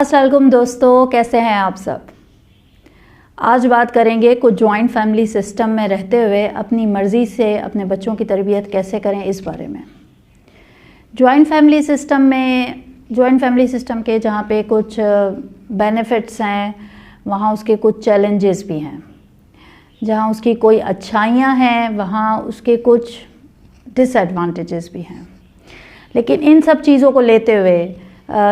السلام علیکم دوستو، کیسے ہیں آپ سب؟ آج بات کریں گے کچھ جوائنٹ فیملی سسٹم میں رہتے ہوئے اپنی مرضی سے اپنے بچوں کی تربیت کیسے کریں اس بارے میں۔ جوائنٹ فیملی سسٹم کے جہاں پہ کچھ بینیفٹس ہیں وہاں اس کے کچھ چیلنجز بھی ہیں، جہاں اس کی کوئی اچھائیاں ہیں وہاں اس کے کچھ ڈس ایڈوانٹیجز بھی ہیں، لیکن ان سب چیزوں کو لیتے ہوئے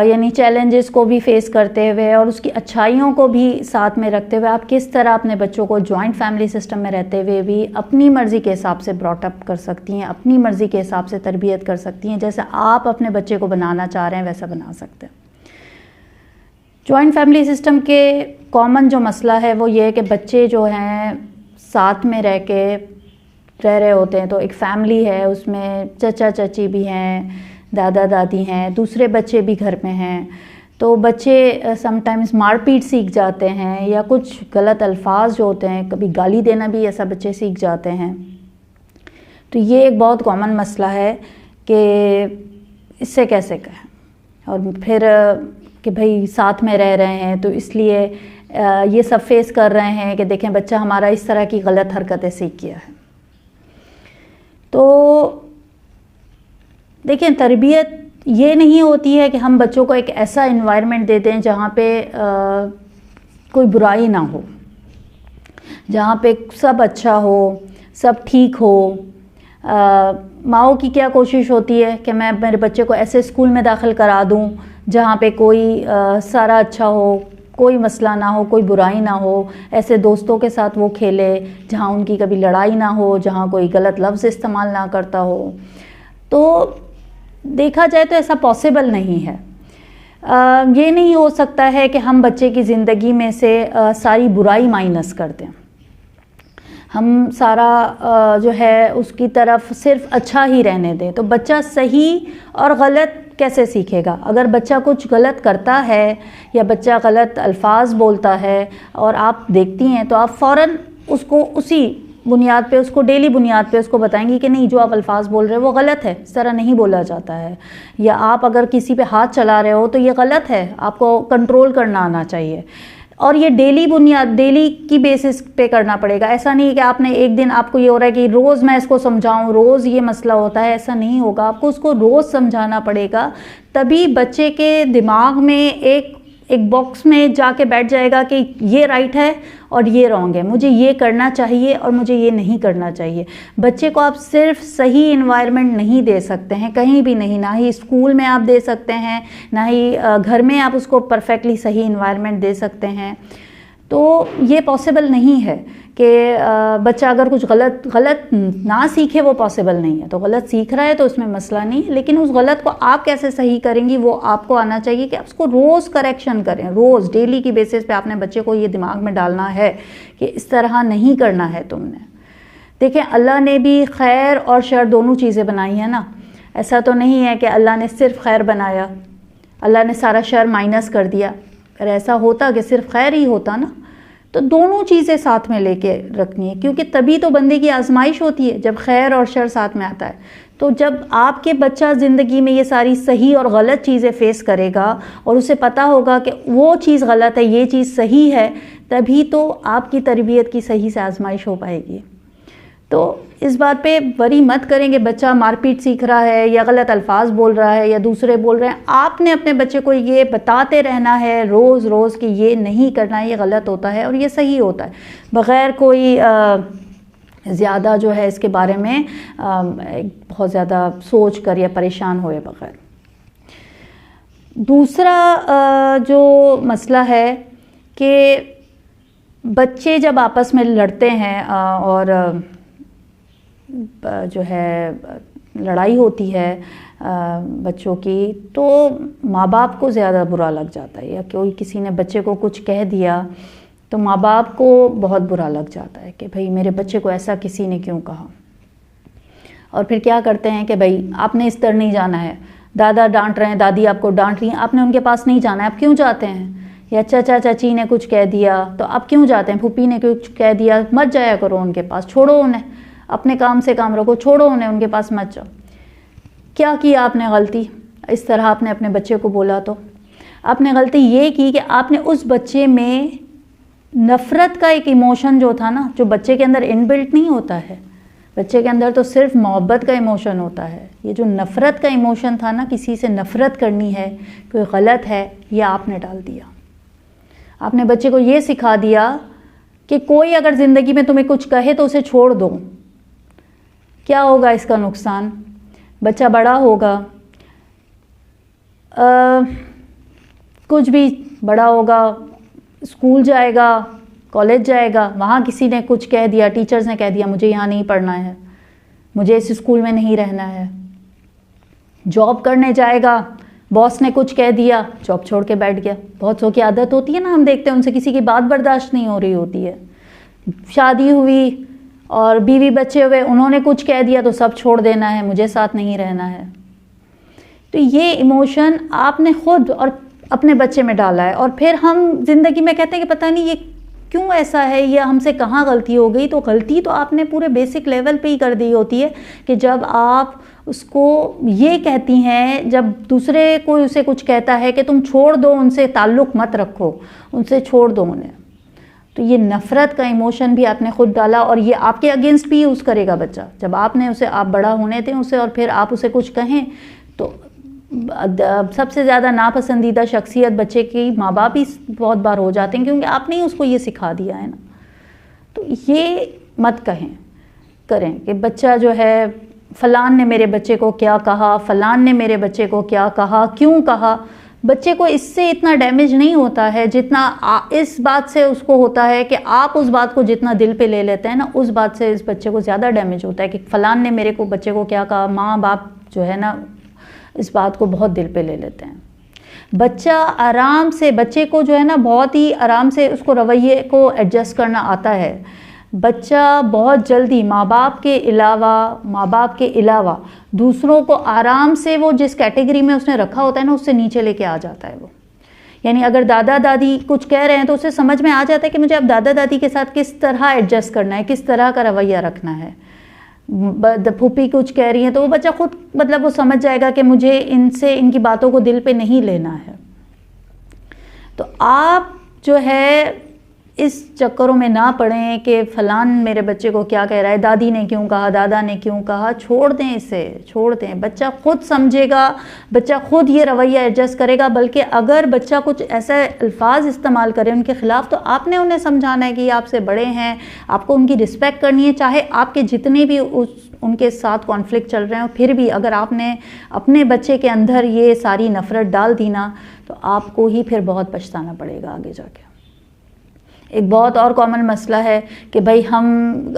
یعنی چیلنجز کو بھی فیس کرتے ہوئے اور اس کی اچھائیوں کو بھی ساتھ میں رکھتے ہوئے آپ کس طرح اپنے بچوں کو جوائنٹ فیملی سسٹم میں رہتے ہوئے بھی اپنی مرضی کے حساب سے براٹ اپ کر سکتی ہیں، اپنی مرضی کے حساب سے تربیت کر سکتی ہیں، جیسے آپ اپنے بچے کو بنانا چاہ رہے ہیں ویسا بنا سکتے ہیں۔ جوائنٹ فیملی سسٹم کے کامن جو مسئلہ ہے وہ یہ ہے کہ بچے جو ہیں ساتھ میں رہ رہے ہوتے ہیں، تو ایک فیملی ہے، اس میں چچا چچی بھی ہیں، دادا دادی ہیں، دوسرے بچے بھی گھر میں ہیں، تو بچے سم ٹائمز مار پیٹ سیکھ جاتے ہیں یا کچھ غلط الفاظ جو ہوتے ہیں، کبھی گالی دینا بھی ایسا بچے سیکھ جاتے ہیں۔ تو یہ ایک بہت کامن مسئلہ ہے کہ اس سے کیسے کہیں، اور پھر کہ بھئی ساتھ میں رہ رہے ہیں تو اس لیے یہ سب فیس کر رہے ہیں کہ دیکھیں بچہ ہمارا اس طرح کی غلط حرکتیں سیکھ گیا ہے۔ تو دیکھیں تربیت یہ نہیں ہوتی ہے کہ ہم بچوں کو ایک ایسا انوائرمنٹ دے دیں جہاں پہ کوئی برائی نہ ہو، جہاں پہ سب اچھا ہو، سب ٹھیک ہو۔ ماؤں کی کیا کوشش ہوتی ہے کہ میں میرے بچے کو ایسے اسکول میں داخل کرا دوں جہاں پہ کوئی سارا اچھا ہو، کوئی مسئلہ نہ ہو، کوئی برائی نہ ہو، ایسے دوستوں کے ساتھ وہ کھیلے جہاں ان کی کبھی لڑائی نہ ہو، جہاں کوئی غلط لفظ استعمال نہ کرتا ہو۔ تو دیکھا جائے تو ایسا پاسبل نہیں ہے۔ یہ نہیں ہو سکتا ہے کہ ہم بچے کی زندگی میں سے ساری برائی مائنس کر دیں، ہم سارا جو ہے اس کی طرف صرف اچھا ہی رہنے دیں۔ تو بچہ صحیح اور غلط کیسے سیکھے گا؟ اگر بچہ کچھ غلط کرتا ہے یا بچہ غلط الفاظ بولتا ہے اور آپ دیکھتی ہیں تو آپ فوراً اس کو اسی بنیاد پہ، اس کو ڈیلی بنیاد پہ اس کو بتائیں گی کہ نہیں جو آپ الفاظ بول رہے ہیں وہ غلط ہے، اس طرح نہیں بولا جاتا ہے۔ یا آپ اگر کسی پہ ہاتھ چلا رہے ہو تو یہ غلط ہے، آپ کو کنٹرول کرنا آنا چاہیے، اور یہ ڈیلی کی بیسس پہ کرنا پڑے گا۔ ایسا نہیں کہ آپ نے ایک دن آپ کو یہ ہو رہا ہے کہ روز میں اس کو سمجھاؤں، روز یہ مسئلہ ہوتا ہے، ایسا نہیں ہوگا۔ آپ کو اس کو روز سمجھانا پڑے گا، تبھی بچے کے دماغ میں ایک باکس میں جا کے بیٹھ جائے گا کہ یہ رائٹ ہے اور یہ رانگ ہے، مجھے یہ کرنا چاہیے اور مجھے یہ نہیں کرنا چاہیے۔ بچے کو آپ صرف صحیح انوائرمنٹ نہیں دے سکتے ہیں، کہیں بھی نہیں، نہ ہی اسکول میں آپ دے سکتے ہیں، نہ ہی گھر میں آپ اس کو پرفیکٹلی صحیح انوائرمنٹ دے سکتے ہیں۔ تو یہ پاسبل نہیں ہے کہ بچہ اگر کچھ غلط نہ سیکھے، وہ پاسبل نہیں ہے۔ تو غلط سیکھ رہا ہے تو اس میں مسئلہ نہیں، لیکن اس غلط کو آپ کیسے صحیح کریں گی وہ آپ کو آنا چاہیے کہ آپ اس کو روز کریکشن کریں، روز ڈیلی کی بیسس پہ آپ نے بچے کو یہ دماغ میں ڈالنا ہے کہ اس طرح نہیں کرنا ہے تم نے۔ دیکھیں اللہ نے بھی خیر اور شر دونوں چیزیں بنائی ہیں نا، ایسا تو نہیں ہے کہ اللہ نے صرف خیر بنایا، اللہ نے سارا شر مائنس کر دیا۔ اگر ایسا ہوتا کہ صرف خیر ہی ہوتا نا، تو دونوں چیزیں ساتھ میں لے کے رکھنی ہے، کیونکہ تبھی تو بندے کی آزمائش ہوتی ہے جب خیر اور شر ساتھ میں آتا ہے۔ تو جب آپ کے بچہ زندگی میں یہ ساری صحیح اور غلط چیزیں فیس کرے گا اور اسے پتہ ہوگا کہ وہ چیز غلط ہے، یہ چیز صحیح ہے، تبھی تو آپ کی تربیت کی صحیح سے آزمائش ہو پائے گی۔ تو اس بات پہ وری مت کریں کہ بچہ مار پیٹ سیکھ رہا ہے یا غلط الفاظ بول رہا ہے یا دوسرے بول رہے ہیں۔ آپ نے اپنے بچے کو یہ بتاتے رہنا ہے روز کہ یہ نہیں کرنا ہے، یہ غلط ہوتا ہے اور یہ صحیح ہوتا ہے، بغیر کوئی زیادہ جو ہے اس کے بارے میں بہت زیادہ سوچ کر یا پریشان ہوئے بغیر۔ دوسرا جو مسئلہ ہے کہ بچے جب آپس میں لڑتے ہیں اور جو ہے لڑائی ہوتی ہے بچوں کی، تو ماں باپ کو زیادہ برا لگ جاتا ہے، یا کوئی کسی نے بچے کو کچھ کہہ دیا تو ماں باپ کو بہت برا لگ جاتا ہے کہ بھئی میرے بچے کو ایسا کسی نے کیوں کہا۔ اور پھر کیا کرتے ہیں کہ بھئی آپ نے اس طرح نہیں جانا ہے، دادا ڈانٹ رہے ہیں، دادی آپ کو ڈانٹ رہی ہیں، آپ نے ان کے پاس نہیں جانا ہے، آپ کیوں جاتے ہیں؟ یا چچا چچی نے کچھ کہہ دیا تو آپ کیوں جاتے ہیں؟ پھوپھی نے کچھ کہہ دیا، مت جایا کرو ان کے پاس، چھوڑو انہیں، اپنے کام سے کام رکھو، چھوڑو انہیں، ان کے پاس مت جاؤ۔ کیا آپ نے غلطی؟ اس طرح آپ نے اپنے بچے کو بولا تو آپ نے غلطی یہ کی کہ آپ نے اس بچے میں نفرت کا ایک ایموشن جو تھا نا، جو بچے کے اندر ان بلٹ نہیں ہوتا ہے، بچے کے اندر تو صرف محبت کا ایموشن ہوتا ہے، یہ جو نفرت کا ایموشن تھا نا، کسی سے نفرت کرنی ہے، کوئی غلط ہے، یہ آپ نے ڈال دیا. آپ نے بچے کو یہ سکھا دیا کہ کوئی اگر زندگی میں تمہیں کچھ کہے تو اسے چھوڑ دو. کیا ہوگا اس کا نقصان؟ بچہ بڑا ہوگا، کچھ بھی بڑا ہوگا، اسکول جائے گا، کالج جائے گا، وہاں کسی نے کچھ کہہ دیا، ٹیچرز نے کہہ دیا مجھے یہاں نہیں پڑھنا ہے، مجھے اس اسکول میں نہیں رہنا ہے. جاب کرنے جائے گا، باس نے کچھ کہہ دیا، جاب چھوڑ کے بیٹھ گیا. بہت سو کی عادت ہوتی ہے نا، ہم دیکھتے ہیں ان سے کسی کی بات برداشت نہیں ہو رہی ہوتی ہے. شادی ہوئی اور بیوی بچے ہوئے، انہوں نے کچھ کہہ دیا تو سب چھوڑ دینا ہے، مجھے ساتھ نہیں رہنا ہے. تو یہ ایموشن آپ نے خود اور اپنے بچے میں ڈالا ہے، اور پھر ہم زندگی میں کہتے ہیں کہ پتہ نہیں یہ کیوں ایسا ہے، یہ ہم سے کہاں غلطی ہو گئی. تو غلطی تو آپ نے پورے بیسک لیول پہ ہی کر دی ہوتی ہے کہ جب آپ اس کو یہ کہتی ہیں، جب دوسرے کوئی اسے کچھ کہتا ہے کہ تم چھوڑ دو، ان سے تعلق مت رکھو، ان سے چھوڑ دو انہیں. تو یہ نفرت کا ایموشن بھی آپ نے خود ڈالا، اور یہ آپ کے اگینسٹ بھی یوز کرے گا بچہ. جب آپ نے اسے، آپ بڑا ہونے دیں اسے، اور پھر آپ اسے کچھ کہیں تو سب سے زیادہ ناپسندیدہ شخصیت بچے کی ماں باپ ہی بہت بار ہو جاتے ہیں، کیونکہ آپ نے اس کو یہ سکھا دیا ہے نا. تو یہ مت کریں کہ بچہ جو ہے فلان نے میرے بچے کو کیا کہا، فلان نے میرے بچے کو کیا کہا، کیوں کہا. بچے کو اس سے اتنا ڈیمیج نہیں ہوتا ہے جتنا اس بات سے اس کو ہوتا ہے کہ آپ اس بات کو جتنا دل پہ لے لیتے ہیں نا، اس بات سے اس بچے کو زیادہ ڈیمیج ہوتا ہے کہ فلان نے میرے کو بچے کو کیا کہا. ماں باپ جو ہے نا اس بات کو بہت دل پہ لے لیتے ہیں. بچہ آرام سے، بچے کو جو ہے نا بہت ہی آرام سے اس کو رویے کو ایڈجسٹ کرنا آتا ہے. بچہ بہت جلدی ماں باپ کے علاوہ دوسروں کو آرام سے، وہ جس کیٹیگری میں اس نے رکھا ہوتا ہے نا اس سے نیچے لے کے آ جاتا ہے. وہ یعنی اگر دادا دادی کچھ کہہ رہے ہیں تو اسے سمجھ میں آ جاتا ہے کہ مجھے اب دادا دادی کے ساتھ کس طرح ایڈجسٹ کرنا ہے، کس طرح کا رویہ رکھنا ہے. پھوپھی کچھ کہہ رہی ہیں تو وہ بچہ خود مطلب وہ سمجھ جائے گا کہ مجھے ان کی باتوں کو دل پہ نہیں لینا ہے. تو آپ جو ہے اس چکروں میں نہ پڑیں کہ فلان میرے بچے کو کیا کہہ رہا ہے، دادی نے کیوں کہا، دادا نے کیوں کہا. چھوڑ دیں اسے، چھوڑ دیں. بچہ خود سمجھے گا، بچہ خود یہ رویہ ایڈجسٹ کرے گا. بلکہ اگر بچہ کچھ ایسے الفاظ استعمال کرے ان کے خلاف، تو آپ نے انہیں سمجھانا ہے کہ یہ آپ سے بڑے ہیں، آپ کو ان کی رسپیکٹ کرنی ہے. چاہے آپ کے جتنے بھی ان کے ساتھ کانفلکٹ چل رہے ہیں، پھر بھی اگر آپ نے اپنے بچے کے اندر یہ ساری نفرت ڈال دی نا، تو آپ کو ہی پھر بہت پچھتانا پڑے گا آگے جا کے. ایک بہت اور کامن مسئلہ ہے کہ بھائی ہم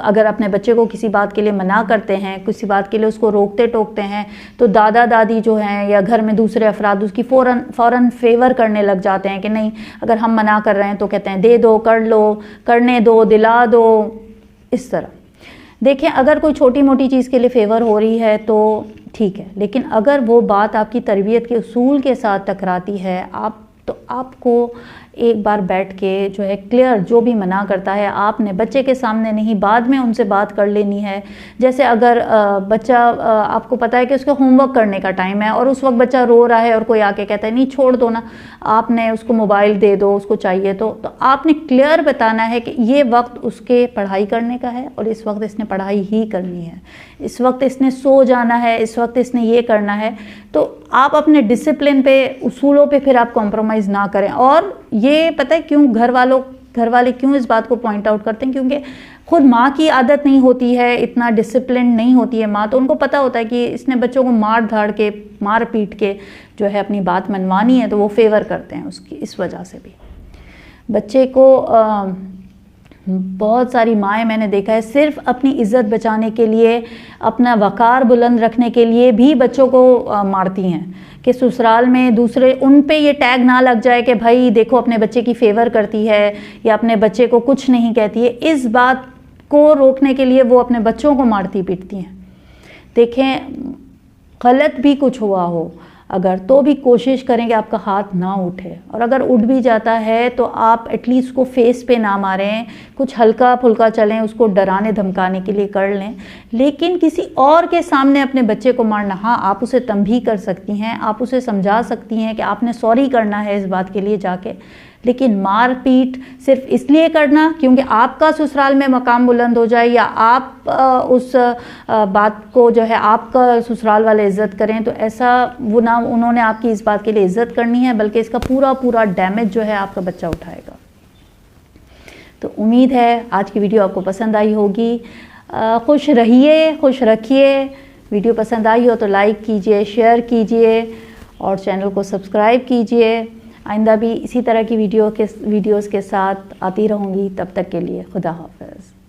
اگر اپنے بچے کو کسی بات کے لیے منع کرتے ہیں، کسی بات کے لیے اس کو روکتے ٹوکتے ہیں، تو دادا دادی جو ہیں یا گھر میں دوسرے افراد اس کی فوراً فیور کرنے لگ جاتے ہیں کہ نہیں، اگر ہم منع کر رہے ہیں تو کہتے ہیں دے دو، کر لو، کرنے دو، دلا دو. اس طرح دیکھیں، اگر کوئی چھوٹی موٹی چیز کے لیے فیور ہو رہی ہے تو ٹھیک ہے، لیکن اگر وہ بات آپ کی تربیت کے اصول کے ساتھ ٹکراتی ہے، تو آپ کو ایک بار بیٹھ کے جو ہے کلیئر، جو بھی منع کرتا ہے آپ نے بچے کے سامنے نہیں، بعد میں ان سے بات کر لینی ہے. جیسے اگر بچہ، آپ کو پتہ ہے کہ اس کا ہوم ورک کرنے کا ٹائم ہے اور اس وقت بچہ رو رہا ہے اور کوئی آ کے کہتا ہے نہیں چھوڑ دو نا، آپ نے اس کو موبائل دے دو، اس کو چاہیے تو آپ نے کلیئر بتانا ہے کہ یہ وقت اس کے پڑھائی کرنے کا ہے اور اس وقت اس نے پڑھائی ہی کرنی ہے، اس وقت اس نے سو جانا ہے، اس وقت اس نے یہ کرنا ہے. تو آپ اپنے ڈسپلن پہ، اصولوں پہ پھر آپ کمپرومائز نہ کریں. اور یہ پتہ ہے کیوں گھر والے کیوں اس بات کو پوائنٹ آؤٹ کرتے ہیں؟ کیونکہ خود ماں کی عادت نہیں ہوتی ہے، اتنا ڈسپلن نہیں ہوتی ہے ماں، تو ان کو پتہ ہوتا ہے کہ اس نے بچوں کو مار پیٹ کے جو ہے اپنی بات منوانی ہے، تو وہ فیور کرتے ہیں اس وجہ سے بھی. بچے کو بہت ساری مائیں میں نے دیکھا ہے صرف اپنی عزت بچانے کے لیے، اپنا وقار بلند رکھنے کے لیے بھی بچوں کو مارتی ہیں کہ سسرال میں دوسرے ان پہ یہ ٹیگ نہ لگ جائے کہ بھائی دیکھو اپنے بچے کی فیور کرتی ہے یا اپنے بچے کو کچھ نہیں کہتی ہے. اس بات کو روکنے کے لیے وہ اپنے بچوں کو مارتی پیٹتی ہیں. دیکھیں، غلط بھی کچھ ہوا ہو، اگر تو بھی کوشش کریں کہ آپ کا ہاتھ نہ اٹھے، اور اگر اٹھ بھی جاتا ہے تو آپ ایٹ لیسٹ اس کو فیس پہ نہ ماریں، کچھ ہلکا پھلکا چلیں، اس کو ڈرانے دھمکانے کے لیے کر لیں، لیکن کسی اور کے سامنے اپنے بچے کو مارنا، ہاں آپ اسے تنبیہ کر سکتی ہیں، آپ اسے سمجھا سکتی ہیں کہ آپ نے سوری کرنا ہے اس بات کے لیے جا کے، لیکن مار پیٹ صرف اس لیے کرنا کیونکہ آپ کا سسرال میں مقام بلند ہو جائے یا آپ اس بات کو جو ہے آپ کا سسرال والے عزت کریں، تو ایسا وہ نہ انہوں نے آپ کی اس بات کے لیے عزت کرنی ہے، بلکہ اس کا پورا ڈیمیج جو ہے آپ کا بچہ اٹھائے گا۔ تو امید ہے آج کی ویڈیو آپ کو پسند آئی ہوگی۔ خوش رہیے، خوش رکھیے۔ ویڈیو پسند آئی ہو تو لائک کیجئے، شیئر کیجئے اور چینل کو سبسکرائب کیجئے۔ آئندہ بھی اسی طرح کی ویڈیوز کے ساتھ آتی رہوں گی، تب تک کے لیے خدا حافظ۔